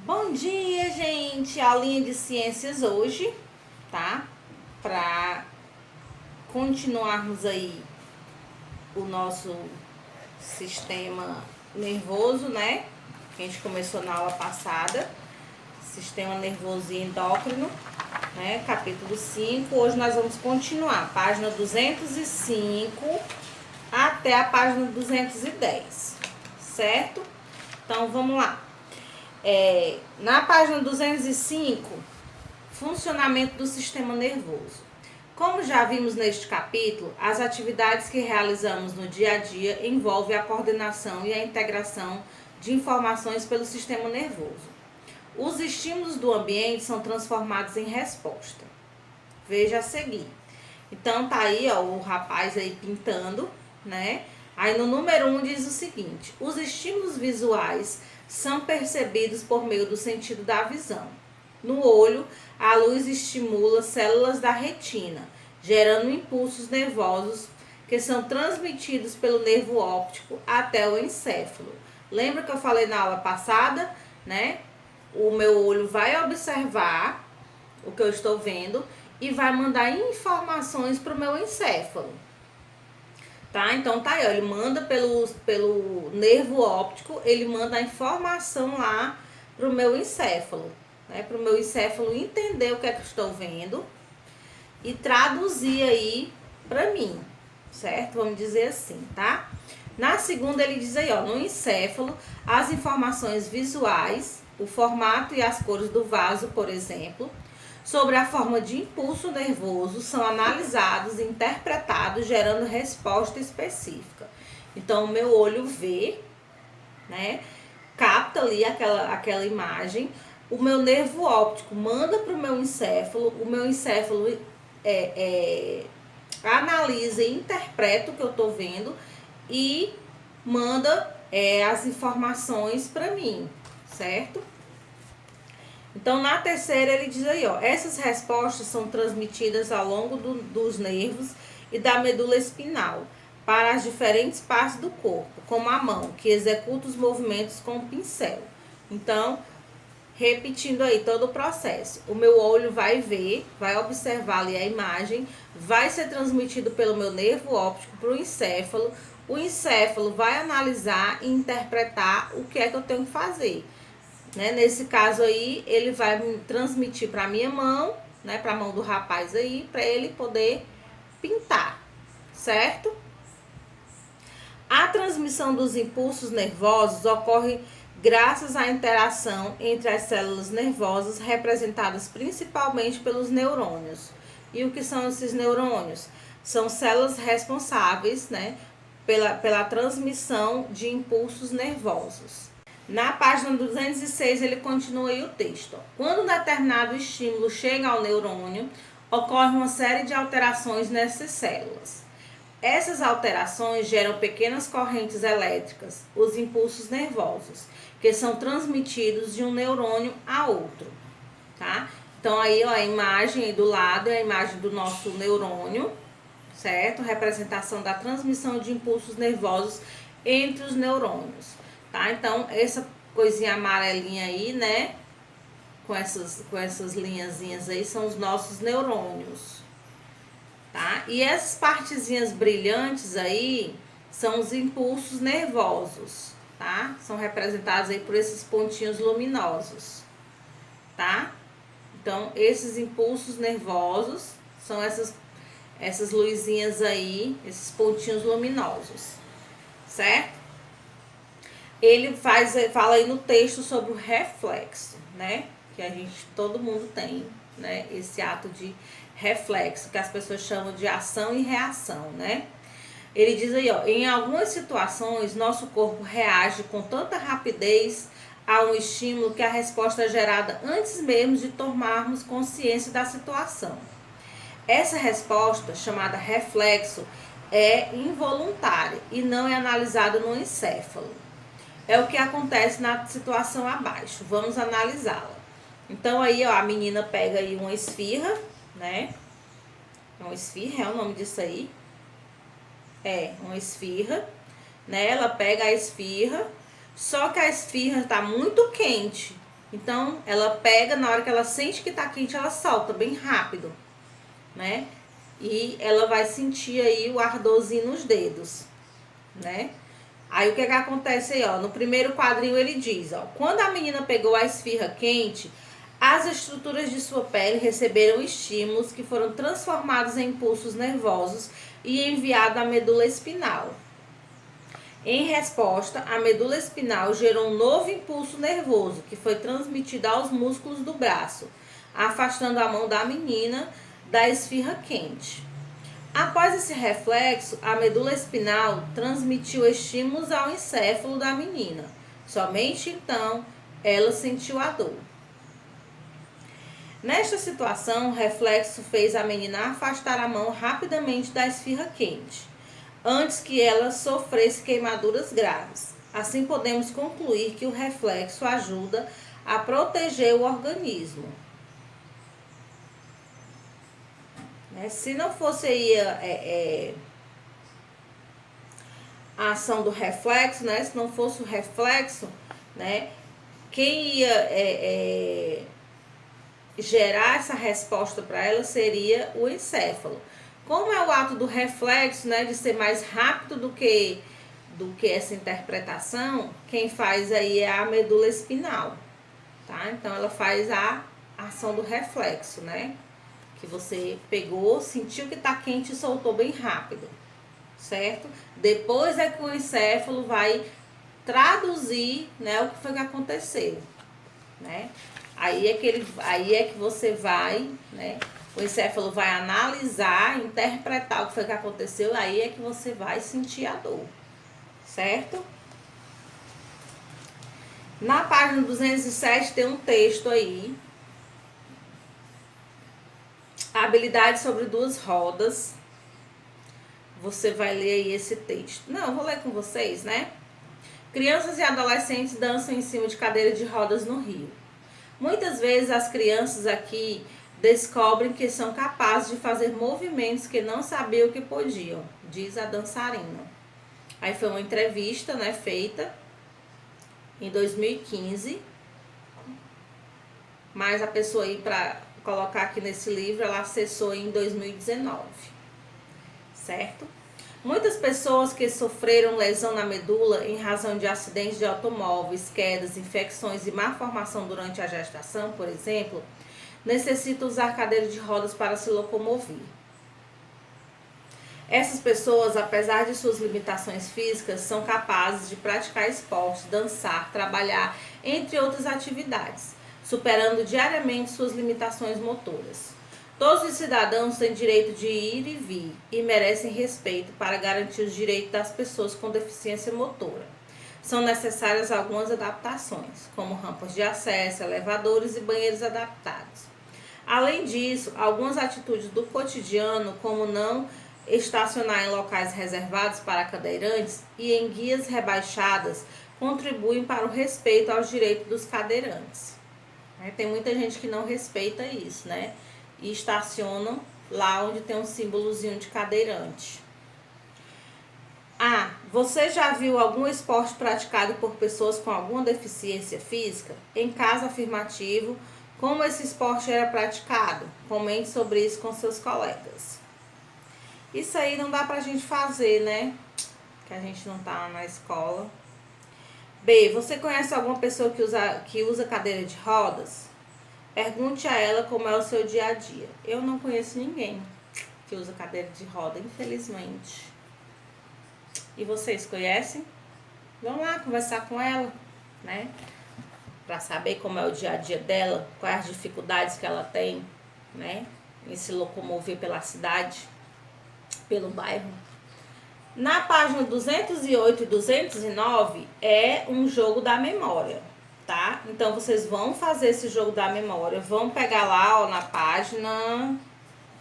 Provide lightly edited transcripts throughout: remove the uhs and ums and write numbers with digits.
Bom dia, gente! Aulinha de ciências hoje, tá? Para continuarmos aí o nosso sistema nervoso, né? Que a gente começou na aula passada. Sistema nervoso e endócrino, né? Capítulo 5. Hoje nós vamos continuar, página 205 até a página 210, certo? Então, vamos lá. Na página 205, funcionamento do sistema nervoso. Como já vimos neste capítulo, as atividades que realizamos no dia a dia envolvem a coordenação e a integração de informações pelo sistema nervoso. Os estímulos do ambiente são transformados em resposta. Veja a seguir. Então tá aí, ó, o rapaz aí pintando, né? Aí no número 1 diz o seguinte: os estímulos visuais são percebidos por meio do sentido da visão. No olho, a luz estimula células da retina, gerando impulsos nervosos que são transmitidos pelo nervo óptico até o encéfalo. Lembra que eu falei na aula passada, né? O meu olho vai observar o que eu estou vendo e vai mandar informações para o meu encéfalo. Tá? Então tá aí, ó, ele manda pelo nervo óptico, ele manda a informação lá pro meu encéfalo, né? Pro meu encéfalo entender o que é que eu estou vendo e traduzir aí pra mim, certo? Vamos dizer assim, tá? Na segunda ele diz aí, ó, no encéfalo, as informações visuais, o formato e as cores do vaso, por exemplo, sobre a forma de impulso nervoso são analisados e interpretados, gerando resposta específica. Então, o meu olho vê, né? Capta ali aquela imagem. O meu nervo óptico manda para o meu encéfalo analisa e interpreta o que eu estou vendo e manda as informações para mim, certo? Então, na terceira, ele diz aí, ó, essas respostas são transmitidas ao longo dos nervos e da medula espinal para as diferentes partes do corpo, como a mão, que executa os movimentos com o pincel. Então, repetindo aí todo o processo, o meu olho vai ver, vai observar ali a imagem, vai ser transmitido pelo meu nervo óptico para o encéfalo vai analisar e interpretar o que é que eu tenho que fazer. Né? Nesse caso aí, ele vai me transmitir para minha mão, né? Para a mão do rapaz aí, para ele poder pintar, certo? A transmissão dos impulsos nervosos ocorre graças à interação entre as células nervosas, representadas principalmente pelos neurônios. E o que são esses neurônios? São células responsáveis, né, pela transmissão de impulsos nervosos. Na página 206, ele continua aí o texto. Quando um determinado estímulo chega ao neurônio, ocorre uma série de alterações nessas células. Essas alterações geram pequenas correntes elétricas, os impulsos nervosos, que são transmitidos de um neurônio a outro, tá? Então aí, ó, a imagem aí do lado é a imagem do nosso neurônio, certo? Representação da transmissão de impulsos nervosos entre os neurônios. Tá? Então, essa coisinha amarelinha aí, né? Com essas linhazinhas aí, são os nossos neurônios. Tá? E essas partezinhas brilhantes aí, são os impulsos nervosos, tá? São representados aí por esses pontinhos luminosos, tá? Então, esses impulsos nervosos são essas luzinhas aí, esses pontinhos luminosos, certo? Ele fala aí no texto sobre o reflexo, né? Que todo mundo tem, né? Esse ato de reflexo, que as pessoas chamam de ação e reação, né? Ele diz aí, ó, em algumas situações, nosso corpo reage com tanta rapidez a um estímulo que a resposta é gerada antes mesmo de tomarmos consciência da situação. Essa resposta, chamada reflexo, é involuntária e não é analisada no encéfalo. É o que acontece na situação abaixo. Vamos analisá-la. Então, aí, ó, a menina pega aí uma esfirra, né? Uma esfirra, é o nome disso aí. É, uma esfirra, né? Ela pega a esfirra, só que a esfirra tá muito quente. Então, ela pega, na hora que ela sente que tá quente, ela solta bem rápido, né? E ela vai sentir aí o ardorzinho nos dedos, né? Aí o que acontece aí, ó? No primeiro quadrinho ele diz, ó: quando a menina pegou a esfirra quente, as estruturas de sua pele receberam estímulos que foram transformados em impulsos nervosos e enviados à medula espinal. Em resposta, a medula espinal gerou um novo impulso nervoso que foi transmitido aos músculos do braço, afastando a mão da menina da esfirra quente. Após esse reflexo, a medula espinal transmitiu estímulos ao encéfalo da menina. Somente então ela sentiu a dor. Nesta situação, o reflexo fez a menina afastar a mão rapidamente da esfirra quente, antes que ela sofresse queimaduras graves. Assim, podemos concluir que o reflexo ajuda a proteger o organismo. Se não fosse aí a ação do reflexo, né? Se não fosse o reflexo, né? Quem ia gerar essa resposta para ela seria o encéfalo. Como é o ato do reflexo, né? De ser mais rápido do que essa interpretação, quem faz aí é a medula espinal, tá? Então ela faz a ação do reflexo, né? Que você pegou, sentiu que tá quente e soltou bem rápido, certo? Depois é que o encéfalo vai traduzir, né, o que foi que aconteceu, né? Aí é que você vai, né? O encéfalo vai analisar, interpretar o que foi que aconteceu, aí é que você vai sentir a dor, certo? Na página 207 tem um texto aí. Habilidade sobre duas rodas. Você vai ler aí esse texto. Não, eu vou ler com vocês, né? Crianças e adolescentes dançam em cima de cadeira de rodas no rio. Muitas vezes as crianças aqui descobrem que são capazes de fazer movimentos que não sabiam que podiam, diz a dançarina. Aí foi uma entrevista, né, feita em 2015. Mas a pessoa aí, para colocar aqui nesse livro, ela acessou em 2019, certo? Muitas pessoas que sofreram lesão na medula em razão de acidentes de automóveis, quedas, infecções e má formação durante a gestação, por exemplo, necessitam usar cadeira de rodas para se locomover. Essas pessoas, apesar de suas limitações físicas, são capazes de praticar esportes, dançar, trabalhar, entre outras atividades, superando diariamente suas limitações motoras. Todos os cidadãos têm direito de ir e vir e merecem respeito para garantir os direitos das pessoas com deficiência motora. São necessárias algumas adaptações, como rampas de acesso, elevadores e banheiros adaptados. Além disso, algumas atitudes do cotidiano, como não estacionar em locais reservados para cadeirantes e em guias rebaixadas, contribuem para o respeito aos direitos dos cadeirantes. Tem muita gente que não respeita isso, né? E estacionam lá onde tem um símbolozinho de cadeirante. Você já viu algum esporte praticado por pessoas com alguma deficiência física? Em caso afirmativo, como esse esporte era praticado? Comente sobre isso com seus colegas. Isso aí não dá pra gente fazer, né? Que a gente não tá na escola. B, você conhece alguma pessoa que usa cadeira de rodas? Pergunte a ela como é o seu dia a dia. Eu não conheço ninguém que usa cadeira de roda, infelizmente. E vocês conhecem? Vamos lá conversar com ela, né? Para saber como é o dia a dia dela, quais as dificuldades que ela tem, né? Em se locomover pela cidade, pelo bairro. Na página 208 e 209 é um jogo da memória, tá? Então, vocês vão fazer esse jogo da memória. Vão pegar lá, ó, na página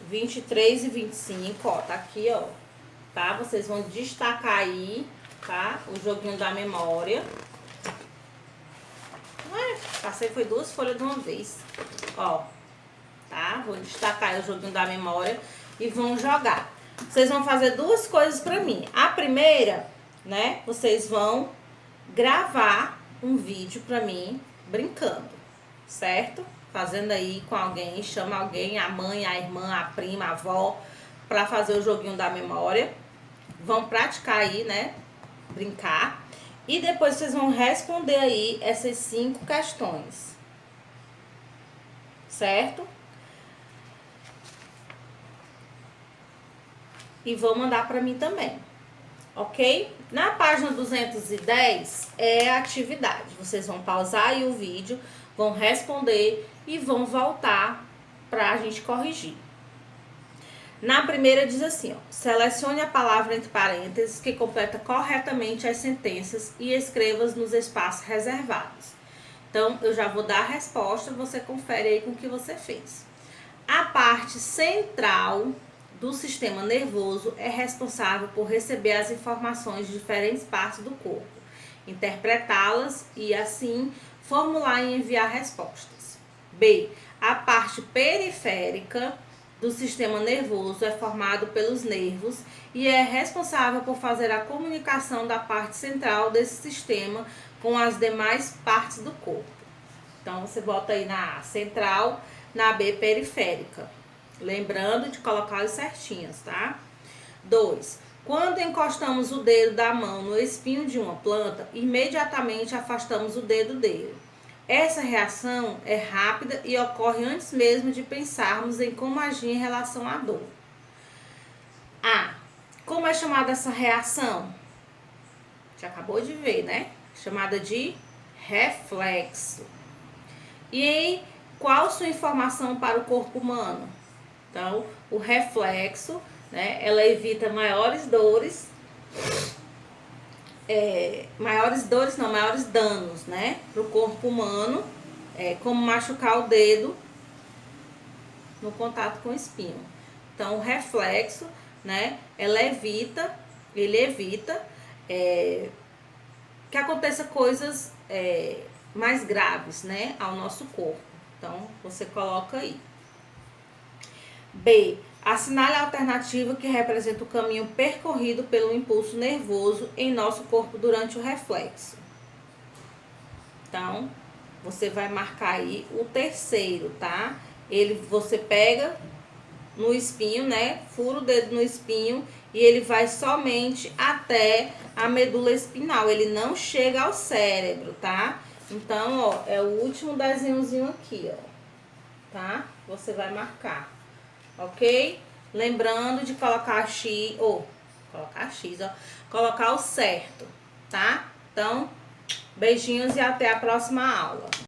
23 e 25, ó, tá aqui, ó. Tá? Vocês vão destacar aí, tá? O joguinho da memória. Passei, foi 2 folhas de uma vez. Ó, tá? Vou destacar aí o joguinho da memória e vão jogar. Vocês vão fazer 2 coisas pra mim. A primeira, né? Vocês vão gravar um vídeo pra mim brincando, certo? Fazendo aí com alguém, chama alguém, a mãe, a irmã, a prima, a avó, para fazer o joguinho da memória. Vão praticar aí, né? Brincar. E depois vocês vão responder aí essas 5 questões, certo? E vão mandar para mim também, ok? Na página 210 é a atividade. Vocês vão pausar aí o vídeo, vão responder e vão voltar para a gente corrigir. Na primeira diz assim, ó, selecione a palavra entre parênteses que completa corretamente as sentenças e escreva-as nos espaços reservados. Então, eu já vou dar a resposta, você confere aí com o que você fez. A parte central do sistema nervoso é responsável por receber as informações de diferentes partes do corpo, interpretá-las e, assim, formular e enviar respostas. B. A parte periférica do sistema nervoso é formado pelos nervos e é responsável por fazer a comunicação da parte central desse sistema com as demais partes do corpo. Então, você bota aí na A, central, na B, periférica. Lembrando de colocar os certinhos, tá? 2. Quando encostamos o dedo da mão no espinho de uma planta, imediatamente afastamos o dedo dele. Essa reação é rápida e ocorre antes mesmo de pensarmos em como agir em relação à dor. A. Como é chamada essa reação? Já acabou de ver, né? Chamada de reflexo. E aí, qual sua informação para o corpo humano? Então, o reflexo, né? Ela evita maiores danos, né? Para o corpo humano, como machucar o dedo no contato com o espinho. Então, o reflexo, né? Ele evita que aconteça coisas mais graves, né? Ao nosso corpo. Então, você coloca aí. B. Assinale a alternativa que representa o caminho percorrido pelo impulso nervoso em nosso corpo durante o reflexo. Então, você vai marcar aí o terceiro, tá? Você pega no espinho, né? Fura o dedo no espinho e ele vai somente até a medula espinhal. Ele não chega ao cérebro, tá? Então, ó, é o último desenhozinho aqui, ó. Tá? Você vai marcar. Ok? Lembrando de colocar X, colocar o certo, tá? Então, beijinhos e até a próxima aula.